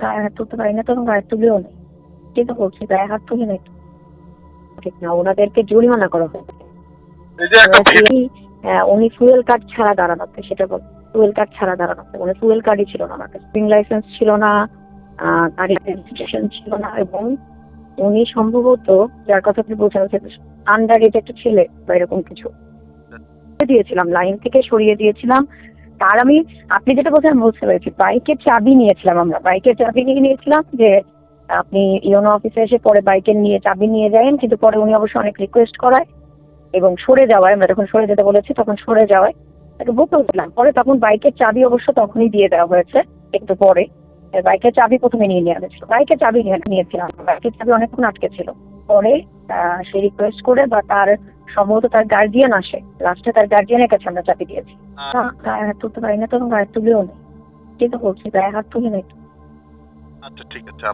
গায়ে হাত তুলতে পারি না, তখন গায়ে তুলিও নেই। কিন্তু বলছি গায়ে হাত তুলি নাই, ঠিক না। ওনাদেরকে জরিমানা করা হয়েছে। উনি ফুয়েল কার্ড ছাড়া দাঁড়ানোতে, সেটা বল, ফুয়েল কার্ড ছাড়া দাঁড়ানোতে, উনি ফুয়েল কার্ডই ছিল না, আমার কাছে লাইসেন্স ছিল না, গাড়ির রেজিস্ট্রেশন ছিল না, এবং উনি সম্ভবত, যার কথা আপনি বলছেন, আন্ডার এজ একটা ছেলে বা এরকম কিছু দিয়েছিলাম, লাইন থেকে সরিয়ে দিয়েছিলাম। তার আমি, আপনি যেটা বলছেন বুঝতে পেরেছি, বাইকের চাবি নিয়েছিলাম, আমরা বাইকের চাবি নিয়েছিলাম যে আপনি ইওনো অফিসে এসে পরে বাইকের নিয়ে চাবি নিয়ে যাবেন, কিন্তু পরে উনি অবশ্য অনেক রিকোয়েস্ট করায় এবং সরে যাওয়ায়, আমরা যখন সরে যেতে বলেছি তখন সরে যাওয়ায় তাকে বলছিলাম। পরে তখন বাইকের চাবি অবশ্য তখনই দিয়ে দেওয়া হয়েছে, একটু পরে। বাইকের চাবি প্রথমে নিয়ে নেওয়া হয়েছিল, বাইকের চাবি নিয়েছিলাম, বাইকের চাবি অনেকক্ষণ আটকে ছিল। পরে সে রিকোয়েস্ট করে বা তার সম্ভবত তার গার্জিয়ান আসে, লাস্টে তার গার্জিয়ানের কাছে আমরা চাবি দিয়েছি। গায়ে হাত তুলতে পারি না, তখন গায়ে তুলিও নেই। কিন্তু বলছি গায়ে হাত তুলি নেই। আচ্ছা ঠিক আছে।